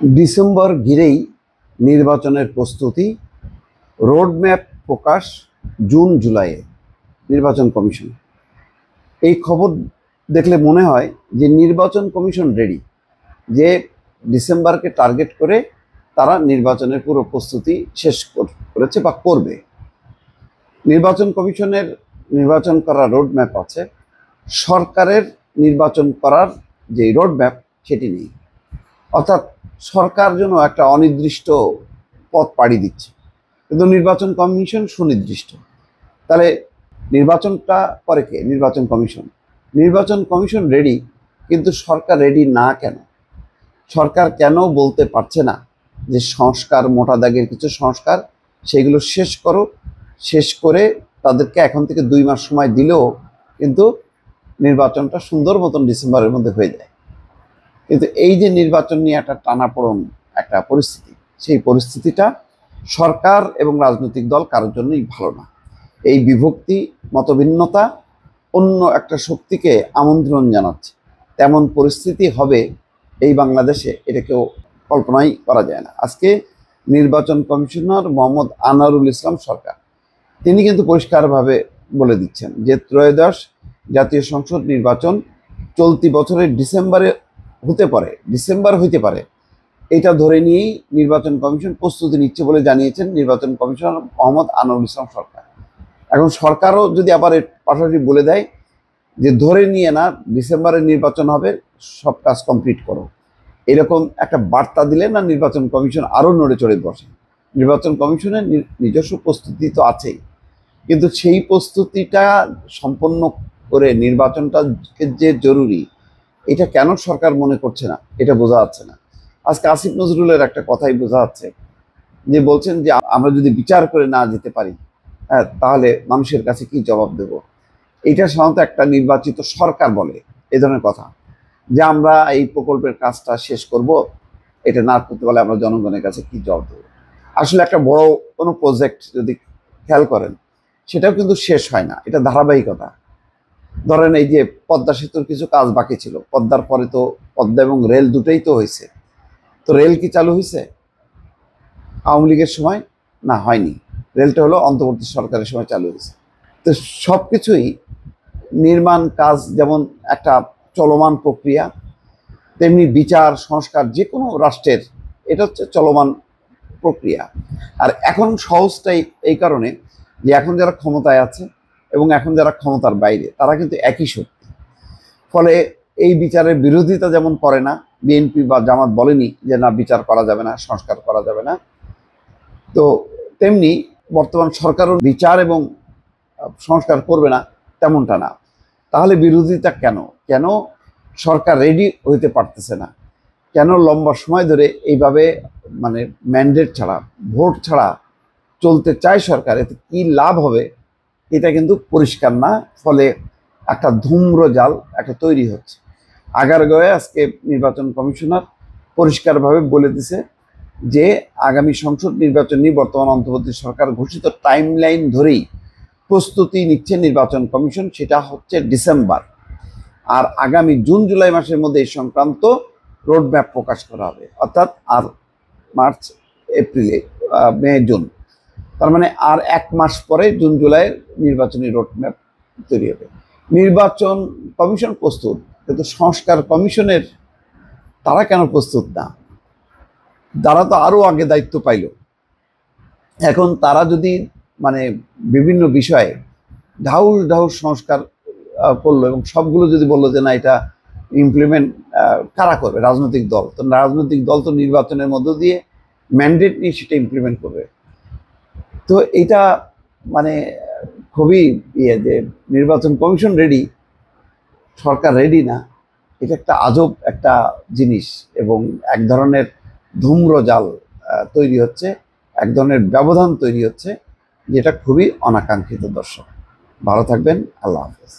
December ঘিরেই নির্বাচনের প্রস্তুতি, রোডম্যাপ প্রকাশ জুন জুলাইয়ে নির্বাচন কমিশন। এই খবর দেখলে মনে হয় যে নির্বাচন কমিশন রেডি, যে ডিসেম্বরকে টার্গেট করে তারা নির্বাচনের পুরো প্রস্তুতি শেষ করেছে বা করবে। নির্বাচন কমিশনের নির্বাচন করার রোডম্যাপ আছে, সরকারের নির্বাচন করার যে রোডম্যাপ সেটি নেই। অর্থাৎ সরকার যেন একটা অনির্দিষ্ট পথ পাড়ি দিচ্ছে, কিন্তু নির্বাচন কমিশন সুনির্দিষ্ট। তাহলে নির্বাচনটা করে কে? নির্বাচন কমিশন। নির্বাচন কমিশন রেডি, কিন্তু সরকার রেডি না কেন? সরকার কেন বলতে পারছে না যে সংস্কার, মোটা দাগের কিছু সংস্কার, সেগুলো শেষ করো, শেষ করে তাদেরকে এখন থেকে 2 মাস সময় দিলেও কিন্তু নির্বাচনটা সুন্দর মতন ডিসেম্বরের মধ্যে হয়ে যায়। কিন্তু এই যে নির্বাচন নিয়ে একটা টানাপোড়েন একটা পরিস্থিতি, সেই পরিস্থিতিটা সরকার এবং রাজনৈতিক দল কারোর জন্যই ভালো না। এই বিভক্তি, মতভিন্নতা অন্য একটা শক্তিকে আমন্ত্রণ জানাচ্ছে। তেমন পরিস্থিতি হবে এই বাংলাদেশে, এটা কেউ কল্পনাই করা যায় না। আজকে নির্বাচন কমিশনার মোহাম্মদ আনোয়ারুল ইসলাম সরকার, তিনি কিন্তু পরিষ্কারভাবে বলে দিচ্ছেন যে ত্রয়োদশ জাতীয় সংসদ নির্বাচন চলতি বছরের ডিসেম্বর হইতে পারে, এটা ধরে নিয়েই নির্বাচন কমিশন প্রস্তুতি নিচ্ছে বলে জানিয়েছেন নির্বাচন কমিশনার মোহাম্মদ আনোয়ারুল ইসলাম সরকার। এখন সরকারও যদি আবার পাশাপাশি বলে দেয় যে ধরে নিয়ে না, ডিসেম্বরে নির্বাচন হবে, সব কাজ কমপ্লিট করো, এরকম একটা বার্তা দিলে না নির্বাচন কমিশন আরও নড়ে চড়ে বসে। নির্বাচন কমিশনের নিজস্ব প্রস্তুতি তো আছেই, কিন্তু সেই প্রস্তুতিটা সম্পন্ন করে নির্বাচনটা যে জরুরি, এটা কেন সরকার মনে করছে না, এটা বোঝা যাচ্ছে না। আজকে আসিফ নজরুলের একটা কথাই বোঝা যাচ্ছে, যে বলছেন যে আমরা যদি বিচার করে না যেতে পারি, হ্যাঁ, তাহলে মানুষের কাছে কি জবাব দেব। এটা সাধারণত একটা নির্বাচিত সরকার বলে এই ধরনের কথা, যে আমরা এই প্রকল্পের কাজটা শেষ করব, এটা না করতে পারলে আমরা জনগণের কাছে কি জবাব দেবো। আসলে একটা বড় কোনো প্রজেক্ট যদি খেয়াল করেন, সেটাও কিন্তু শেষ হয় না, এটা ধারাবাহিকতা। ধরেন এই যে পদ্মা সেতুর কিছু কাজ বাকি ছিল, পদ্মার পরে তো পদ্মা এবং রেল দুটোই তো হয়েছে। তো রেল কি চালু হয়েছে আওয়ামী লীগের সময়? না, হয়নি। রেলটা হলো অন্তর্বর্তী সরকারের সময় চালু হয়েছে। তো সব কিছুই নির্মাণ কাজ যেমন একটা চলমান প্রক্রিয়া, তেমনি বিচার সংস্কার যে কোনো রাষ্ট্রের এটা হচ্ছে চলমান প্রক্রিয়া। আর এখন সহজটাই এই কারণে যে এখন যারা ক্ষমতায় আছে এবং এখন যারা ক্ষমতার বাইরে, তারা কিন্তু একই শক্তি। ফলে এই বিচারের বিরোধিতা যেমন করে না, বিএনপি বা জামাত বলেনি যে না বিচার করা যাবে না, সংস্কার করা যাবে না, তো তেমনি বর্তমান সরকারও বিচার এবং সংস্কার করবে না তেমনটা না। তাহলে বিরোধিতা কেন? কেন সরকার রেডি হইতে পারতেছে না? কেন লম্বা সময় ধরে এইভাবে মানে ম্যান্ডেট ছাড়া, ভোট ছাড়া চলতে চায় সরকার? এতে কি লাভ হবে এটা কিন্তু পরিষ্কার না। ফলে একটা ধূম্রজাল একটা তৈরি হচ্ছে। আগারগাঁওয়ে আজকে নির্বাচন কমিশনার পরিষ্কারভাবে বলে দিছে যে আগামী সংসদ নির্বাচন নিয়ে বর্তমান অন্তর্বর্তী সরকার ঘোষিত টাইমলাইন ধরেই প্রস্তুতি নিচ্ছে নির্বাচন কমিশন, সেটা হচ্ছে ডিসেম্বর। আর আগামী জুন জুলাই মাসের মধ্যে এই সংক্রান্ত রোডম্যাপ প্রকাশ করা হবে, অর্থাৎ আর মার্চ এপ্রিলে মে জুন, তার মানে আর 1 মাস পরে জুন জুলাইয়ের নির্বাচনী রোডম্যাপ তৈরি হবে। নির্বাচন কমিশন প্রস্তুত, কিন্তু সংস্কার কমিশনের তারা কেন প্রস্তুত না? তারা তো আরও আগে দায়িত্ব পাইল। এখন তারা যদি মানে বিভিন্ন বিষয়ে ঢাউস ঢাউস সংস্কার করলো এবং সবগুলো যদি বললো যে না এটা ইমপ্লিমেন্ট কারা করবে? রাজনৈতিক দল। তো রাজনৈতিক দল তো নির্বাচনের মধ্য দিয়ে ম্যান্ডেট নিয়ে সেটা ইমপ্লিমেন্ট করবে। তো এটা মানে খুবই যে নির্বাচন কমিশন রেডি, সরকার রেডি না, এটা একটা আজব একটা জিনিস। এবং এক ধরনের ধূম্রজাল তৈরি হচ্ছে, এক ধরনের ব্যবধান তৈরি হচ্ছে, যেটা খুবই অনাকাঙ্ক্ষিত। দর্শক ভালো থাকবেন, আল্লাহ হাফেজ।